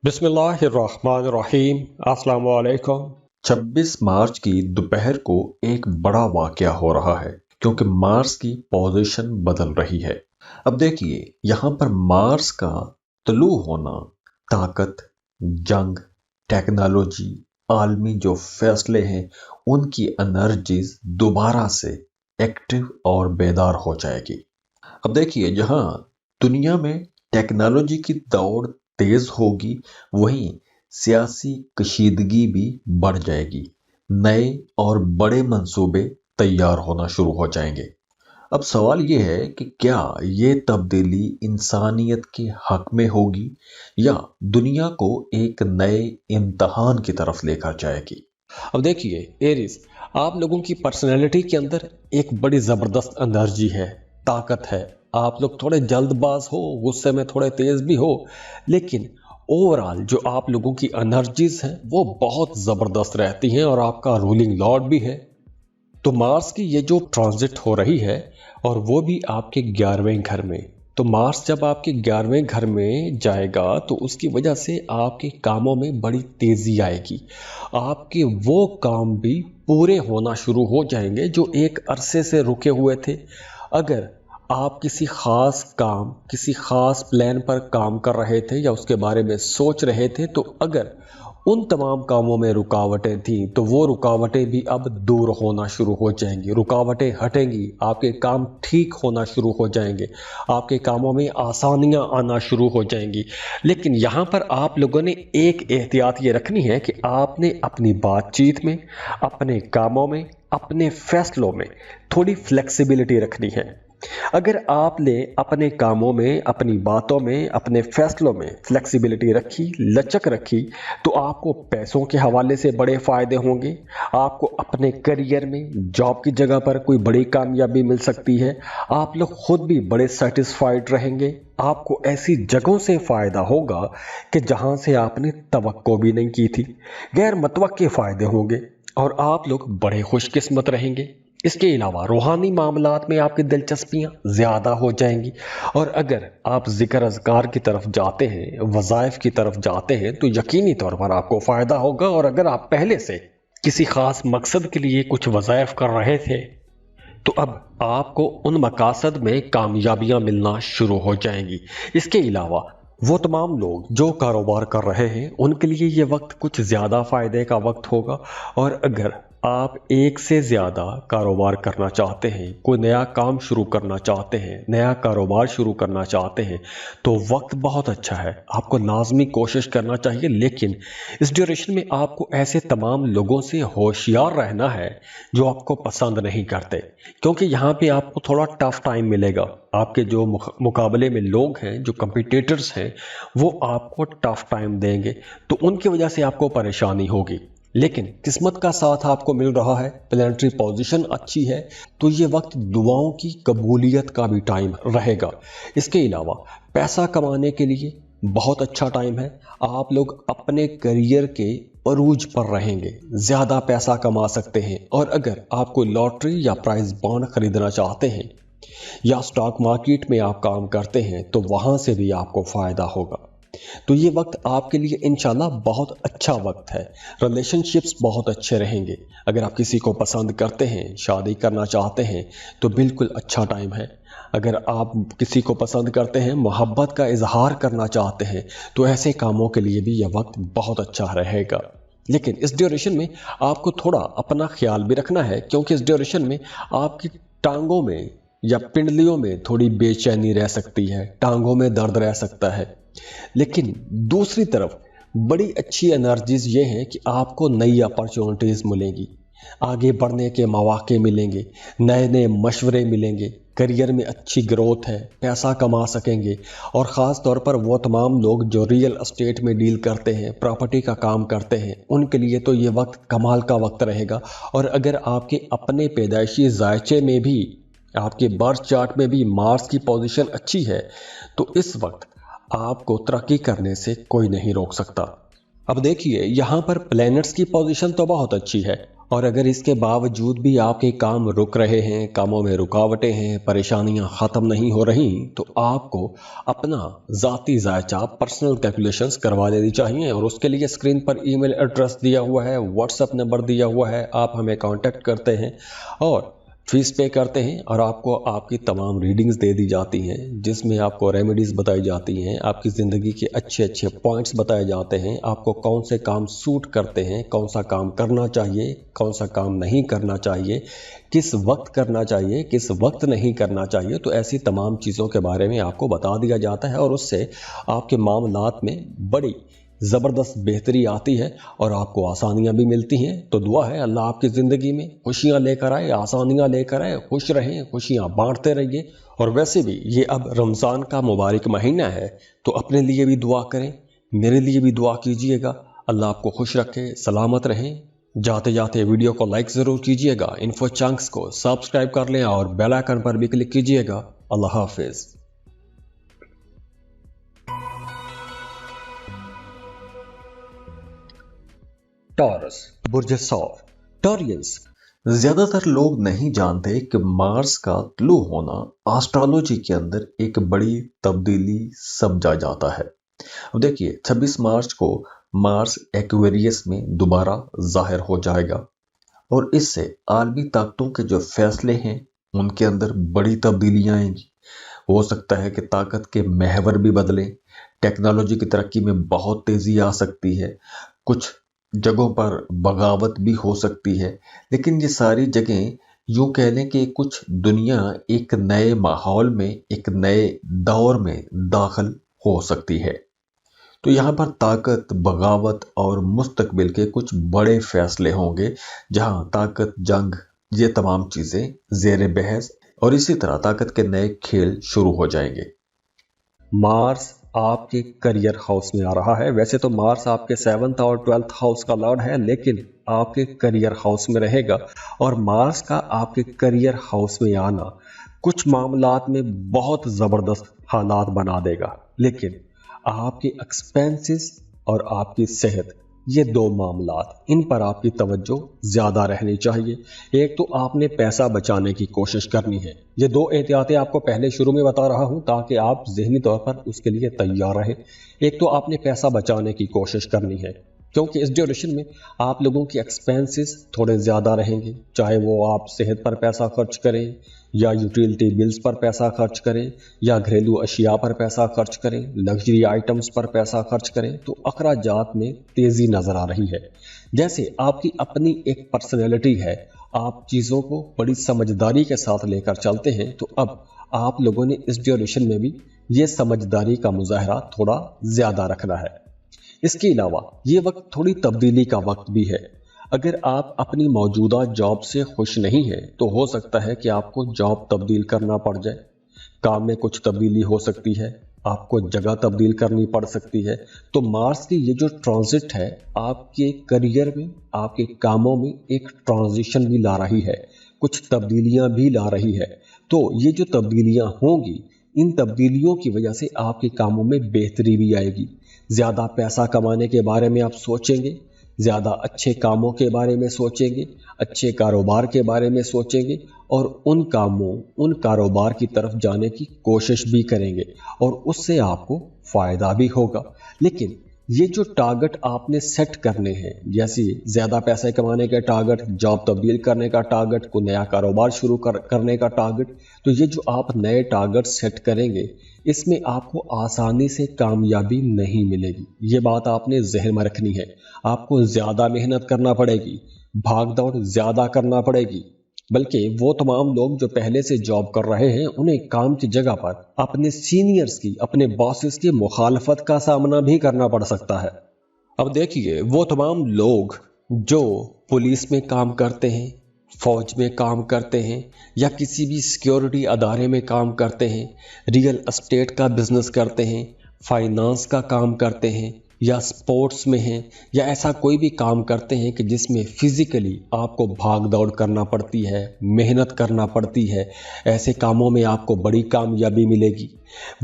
बिस्मिल्लाहिर्रहमानिर्रहीम। अस्सलाम वालेकुम। 26 मार्च की दोपहर को एक बड़ा वाकया हो रहा है क्योंकि मार्स की पोजीशन बदल रही है। अब देखिए, यहाँ पर मार्स का तुलू होना ताकत, जंग, टेक्नोलॉजी, आलमी जो फैसले हैं उनकी एनर्जीज दोबारा से एक्टिव और बेदार हो जाएगी। अब देखिए, जहाँ दुनिया में टेक्नोलॉजी की दौड़ तेज होगी, वहीं सियासी कशीदगी भी बढ़ जाएगी। नए और बड़े मंसूबे तैयार होना शुरू हो जाएंगे। अब सवाल यह है कि क्या ये तब्दीली इंसानियत के हक में होगी या दुनिया को एक नए इम्तहान की तरफ लेकर जाएगी। अब देखिए एरिस, आप लोगों की पर्सनैलिटी के अंदर एक बड़ी ज़बरदस्त एनर्जी है, ताकत है। आप लोग थोड़े जल्दबाज हो, गुस्से में थोड़े तेज भी हो, लेकिन ओवरऑल जो आप लोगों की एनर्जीज हैं वो बहुत ज़बरदस्त रहती हैं और आपका रूलिंग लॉर्ड भी है। तो मार्स की ये जो ट्रांजिट हो रही है और वो भी आपके 11वें घर में, तो मार्स जब आपके 11वें घर में जाएगा तो उसकी वजह से आपके कामों में बड़ी तेज़ी आएगी। आपके वो काम भी पूरे होना शुरू हो जाएंगे जो एक अरसे से रुके हुए थे। अगर आप किसी ख़ास काम, किसी ख़ास प्लान पर काम कर रहे थे या उसके बारे में सोच रहे थे, तो अगर उन तमाम कामों में रुकावटें थीं तो वो रुकावटें भी अब दूर होना शुरू हो जाएंगी। रुकावटें हटेंगी, आपके काम ठीक होना शुरू हो जाएंगे, आपके कामों में आसानियां आना शुरू हो जाएंगी। लेकिन यहाँ पर आप लोगों ने एक एहतियात ये रखनी है कि आपने अपनी बातचीत में, अपने कामों में, अपने फैसलों में थोड़ी फ्लेक्सिबिलिटी रखनी है। अगर आपने अपने कामों में, अपनी बातों में, अपने फैसलों में फ्लेक्सिबिलिटी रखी, लचक रखी, तो आपको पैसों के हवाले से बड़े फ़ायदे होंगे। आपको अपने करियर में, जॉब की जगह पर कोई बड़ी कामयाबी मिल सकती है। आप लोग खुद भी बड़े सेटिस्फाइड रहेंगे। आपको ऐसी जगहों से फ़ायदा होगा कि जहां से आपने तवक्को भी नहीं की थी। गैर मुतवक्के फ़ायदे होंगे और आप लोग बड़े खुशकिस्मत रहेंगे। इसके अलावा रूहानी मामलात में आपकी दिलचस्पियाँ ज़्यादा हो जाएंगी। और अगर आप ज़िक्र अज़कार की तरफ जाते हैं, वज़ाइफ की तरफ जाते हैं, तो यकीनी तौर पर आपको फ़ायदा होगा। और अगर आप पहले से किसी ख़ास मकसद के लिए कुछ वज़ाइफ कर रहे थे, तो अब आपको उन मकासद में कामयाबियाँ मिलना शुरू हो जाएंगी। इसके अलावा वो तमाम लोग जो कारोबार कर रहे हैं, उनके लिए ये वक्त कुछ ज़्यादा फ़ायदे का वक्त होगा। और अगर आप एक से ज़्यादा कारोबार करना चाहते हैं, कोई नया काम शुरू करना चाहते हैं, नया कारोबार शुरू करना चाहते हैं, तो वक्त बहुत अच्छा है। आपको लाजमी कोशिश करना चाहिए, लेकिन इस ड्यूरेशन में आपको ऐसे तमाम लोगों से होशियार रहना है जो आपको पसंद नहीं करते, क्योंकि यहाँ पे आपको थोड़ा टफ टाइम मिलेगा। आपके जो मुकाबले में लोग हैं, जो कंपिटिटर्स हैं, वो आपको टफ टाइम देंगे, तो उनकी वजह से आपको परेशानी होगी। लेकिन किस्मत का साथ आपको मिल रहा है, प्लानिटरी पोजीशन अच्छी है, तो ये वक्त दुआओं की कबूलियत का भी टाइम रहेगा। इसके अलावा पैसा कमाने के लिए बहुत अच्छा टाइम है। आप लोग अपने करियर के अरूज पर रहेंगे, ज़्यादा पैसा कमा सकते हैं। और अगर आप कोई लॉटरी या प्राइज बॉन्ड खरीदना चाहते हैं या स्टॉक मार्केट में आप काम करते हैं, तो वहाँ से भी आपको फ़ायदा होगा। तो ये वक्त आपके लिए इंशाल्लाह बहुत अच्छा वक्त है। रिलेशनशिप्स बहुत अच्छे रहेंगे। अगर आप किसी को पसंद करते हैं, शादी करना चाहते हैं, तो बिल्कुल अच्छा टाइम है। अगर आप किसी को पसंद करते हैं, मोहब्बत का इजहार करना चाहते हैं, तो ऐसे कामों के लिए भी यह वक्त बहुत अच्छा रहेगा। लेकिन इस ड्यूरेशन में आपको थोड़ा अपना ख्याल भी रखना है, क्योंकि इस ड्यूरेशन में आपकी टांगों में या पिंडलियों में थोड़ी बेचैनी रह सकती है, टांगों में दर्द रह सकता है। लेकिन दूसरी तरफ बड़ी अच्छी एनर्जीज ये हैं कि आपको नई अपॉर्चुनिटीज़ मिलेंगी, आगे बढ़ने के मौके मिलेंगे, नए नए मशवरे मिलेंगे, करियर में अच्छी ग्रोथ है, पैसा कमा सकेंगे। और ख़ास तौर पर वो तमाम लोग जो रियल एस्टेट में डील करते हैं, प्रॉपर्टी का काम करते हैं, उनके लिए तो ये वक्त कमाल का वक्त रहेगा। और अगर आपके अपने पैदाइशी जायचे में भी, आपके बर्थ चार्ट में भी मार्स की पोजीशन अच्छी है, तो इस वक्त आपको तरक्की करने से कोई नहीं रोक सकता। अब देखिए, यहाँ पर प्लैनेट्स की पोजीशन तो बहुत अच्छी है और अगर इसके बावजूद भी आपके काम रुक रहे हैं, कामों में रुकावटें हैं, परेशानियां ख़त्म नहीं हो रही, तो आपको अपना ज़ाती जायचा पर्सनल कैलकुलेशंस करवा लेनी चाहिए। और उसके लिए स्क्रीन पर ईमेल एड्रेस दिया हुआ है, व्हाट्सएप नंबर दिया हुआ है, आप हमें कांटेक्ट करते हैं और फीस पे करते हैं और आपको आपकी तमाम रीडिंग्स दे दी जाती हैं, जिसमें आपको रेमेडीज़ बताई जाती हैं, आपकी ज़िंदगी के अच्छे अच्छे पॉइंट्स बताए जाते हैं, आपको कौन से काम सूट करते हैं, कौन सा काम करना चाहिए, कौन सा काम नहीं करना चाहिए, किस वक्त करना चाहिए, किस वक्त नहीं करना चाहिए। तो ऐसी तमाम चीज़ों के बारे में आपको बता दिया जाता है और उससे आपके मामलात में बड़ी ज़बरदस्त बेहतरी आती है और आपको आसानियाँ भी मिलती हैं। तो दुआ है अल्लाह आपकी ज़िंदगी में खुशियाँ लेकर आए, आसानियाँ लेकर आए, खुश रहें, खुशियाँ बांटते रहिए। और वैसे भी ये अब रमज़ान का मुबारक महीना है, तो अपने लिए भी दुआ करें, मेरे लिए भी दुआ कीजिएगा। अल्लाह आपको खुश रखे, सलामत रहें। जाते जाते वीडियो को लाइक ज़रूर कीजिएगा, इन्फो चंक्स को सब्सक्राइब कर लें और बेल आइकन पर भी क्लिक कीजिएगा। अल्लाह हाफिज़। टॉरस, बुर्ज सौर, टॉरियंस। ज्यादातर लोग नहीं जानते कि मार्स का तुलू होना एस्ट्रोलॉजी के अंदर एक बड़ी तब्दीली समझा जाता है। अब देखिए 26 मार्च को मार्स एक्वेरियस में दोबारा जाहिर हो जाएगा और इससे आलमी ताकतों के जो फैसले हैं उनके अंदर बड़ी तब्दीलियां आएंगी। हो सकता है कि ताकत के महवर भी बदलें, टेक्नोलॉजी की तरक्की में बहुत तेजी आ सकती है, कुछ जगहों पर बगावत भी हो सकती है, लेकिन ये सारी जगहें यूं कह लें कि कुछ दुनिया एक नए माहौल में, एक नए दौर में दाखिल हो सकती है। तो यहाँ पर ताकत, बगावत और मुस्तकबिल के कुछ बड़े फैसले होंगे, जहाँ ताकत, जंग, ये तमाम चीज़ें ज़ेर बहस और इसी तरह ताकत के नए खेल शुरू हो जाएंगे। मार्स आपके करियर हाउस में आ रहा है। वैसे तो मार्स आपके 7th और 12th हाउस का लॉर्ड है, लेकिन आपके करियर हाउस में रहेगा। और मार्स का आपके करियर हाउस में आना कुछ मामलात में बहुत ज़बरदस्त हालात बना देगा, लेकिन आपके एक्सपेंसेस और आपकी सेहत, ये दो मामलात, इन पर आपकी तवज्जो ज़्यादा रहनी चाहिए। एक तो आपने पैसा बचाने की कोशिश करनी है। ये दो एहतियातें आपको पहले शुरू में बता रहा हूँ ताकि आप ज़हनी तौर पर उसके लिए तैयार रहें। एक तो आपने पैसा बचाने की कोशिश करनी है, क्योंकि इस ड्यूरेशन में आप लोगों की एक्सपेंसेस थोड़े ज़्यादा रहेंगे, चाहे वो आप सेहत पर पैसा खर्च करें या यूटिलिटी बिल्स पर पैसा खर्च करें या घरेलू अशिया पर पैसा खर्च करें, लग्जरी आइटम्स पर पैसा खर्च करें, तो अखराजात में तेज़ी नज़र आ रही है। जैसे आपकी अपनी एक पर्सनैलिटी है, आप चीज़ों को बड़ी समझदारी के साथ लेकर चलते हैं, तो अब आप लोगों ने इस ड्यूरेशन में भी ये समझदारी का मुजाहरा थोड़ा ज़्यादा रखना है। इसके अलावा ये वक्त थोड़ी तब्दीली का वक्त भी है। अगर आप अपनी मौजूदा जॉब से खुश नहीं हैं, तो हो सकता है कि आपको जॉब तब्दील करना पड़ जाए, काम में कुछ तब्दीली हो सकती है, आपको जगह तब्दील करनी पड़ सकती है। तो मार्स की ये जो ट्रांजिट है आपके करियर में, आपके कामों में एक ट्रांजिशन भी ला रही है, कुछ तब्दीलियां भी ला रही है। तो ये जो तब्दीलियां होंगी, इन तब्दीलियों की वजह से आपके कामों में बेहतरी भी आएगी। ज़्यादा पैसा कमाने के बारे में आप सोचेंगे, ज़्यादा अच्छे कामों के बारे में सोचेंगे, अच्छे कारोबार के बारे में सोचेंगे और उन कामों, उन कारोबार की तरफ जाने की कोशिश भी करेंगे और उससे आपको फ़ायदा भी होगा। लेकिन ये जो टारगेट आपने सेट करने हैं, जैसे ज़्यादा पैसे कमाने का टारगेट, जॉब तब्दील करने का टारगेट, कोई नया कारोबार शुरू करने का टारगेट, तो ये जो आप नए टारगेट सेट करेंगे, इसमें आपको आसानी से कामयाबी नहीं मिलेगी। ये बात आपने जहन में रखनी है। आपको ज़्यादा मेहनत करना पड़ेगी, भाग दौड़ ज़्यादा करना पड़ेगी। बल्कि वो तमाम लोग जो पहले से जॉब कर रहे हैं, उन्हें काम की जगह पर अपने सीनियर्स की, अपने बॉसेस की मुखालफत का सामना भी करना पड़ सकता है। अब देखिए, वो तमाम लोग जो पुलिस में काम करते हैं, फौज में काम करते हैं या किसी भी सिक्योरिटी अदारे में काम करते हैं, रियल एस्टेट का बिजनेस करते हैं, फाइनेंस का काम करते हैं या स्पोर्ट्स में हैं या ऐसा कोई भी काम करते हैं कि जिसमें फिज़िकली आपको भाग दौड़ करना पड़ती है, मेहनत करना पड़ती है, ऐसे कामों में आपको बड़ी कामयाबी मिलेगी।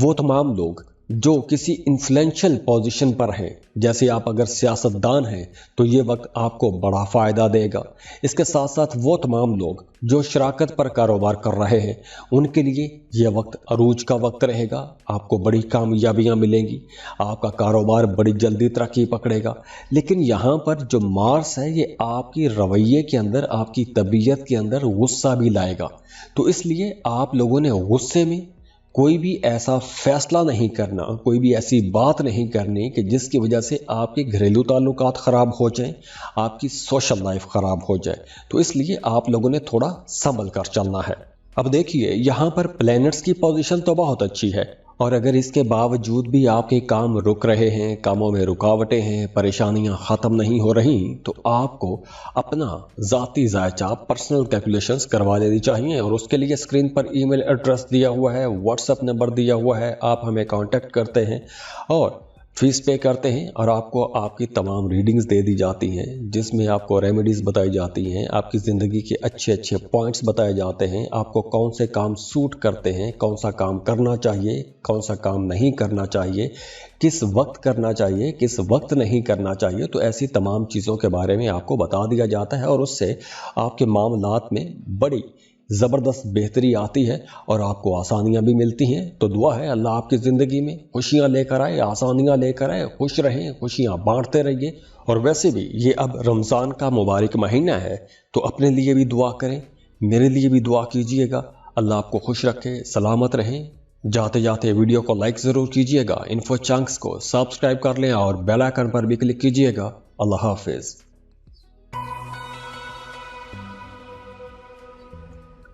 वो तमाम लोग जो किसी इन्फ्लुएंशियल पोजीशन पर हैं, जैसे आप अगर सियासतदान हैं तो ये वक्त आपको बड़ा फ़ायदा देगा। इसके साथ साथ वो तमाम लोग जो शराकत पर कारोबार कर रहे हैं उनके लिए ये वक्त अरूज का वक्त रहेगा। आपको बड़ी कामयाबियां मिलेंगी, आपका कारोबार बड़ी जल्दी तरक्की पकड़ेगा। लेकिन यहाँ पर जो मार्स है ये आपकी रवैये के अंदर, आपकी तबीयत के अंदर गुस्सा भी लाएगा। तो इसलिए आप लोगों ने गुस्से में कोई भी ऐसा फैसला नहीं करना, कोई भी ऐसी बात नहीं करनी कि जिसकी वजह से आपके घरेलू ताल्लुकात ख़राब हो जाएं, आपकी सोशल लाइफ ख़राब हो जाए। तो इसलिए आप लोगों ने थोड़ा संभल कर चलना है। अब देखिए यहाँ पर प्लैनेट्स की पोजीशन तो बहुत अच्छी है, और अगर इसके बावजूद भी आपके काम रुक रहे हैं, कामों में रुकावटें हैं, परेशानियां ख़त्म नहीं हो रही, तो आपको अपना ज़ाती जायचा पर्सनल कैलकुलेशंस करवा लेनी चाहिए। और उसके लिए स्क्रीन पर ईमेल एड्रेस दिया हुआ है, व्हाट्सएप नंबर दिया हुआ है, आप हमें कांटेक्ट करते हैं और फीस पे करते हैं और आपको आपकी तमाम रीडिंग्स दे दी जाती हैं, जिसमें आपको रेमेडीज़ बताई जाती हैं, आपकी ज़िंदगी के अच्छे अच्छे पॉइंट्स बताए जाते हैं, आपको कौन से काम सूट करते हैं, कौन सा काम करना चाहिए, कौन सा काम नहीं करना चाहिए, किस वक्त करना चाहिए, किस वक्त नहीं करना चाहिए। तो ऐसी तमाम चीज़ों के बारे में आपको बता दिया जाता है और उससे आपके मामलात में बड़ी ज़बरदस्त बेहतरी आती है और आपको आसानियाँ भी मिलती हैं। तो दुआ है अल्लाह आपकी ज़िंदगी में खुशियाँ लेकर आए, आसानियाँ लेकर आए, खुश रहें, खुशियाँ बांटते रहिए। और वैसे भी ये अब रमज़ान का मुबारक महीना है, तो अपने लिए भी दुआ करें, मेरे लिए भी दुआ कीजिएगा। अल्लाह आपको खुश रखे, सलामत रहें। जाते जाते वीडियो को लाइक ज़रूर कीजिएगा, इन्फो चंक्स को सब्सक्राइब कर लें और बेल आइकन पर भी क्लिक कीजिएगा। अल्लाह हाफिज़।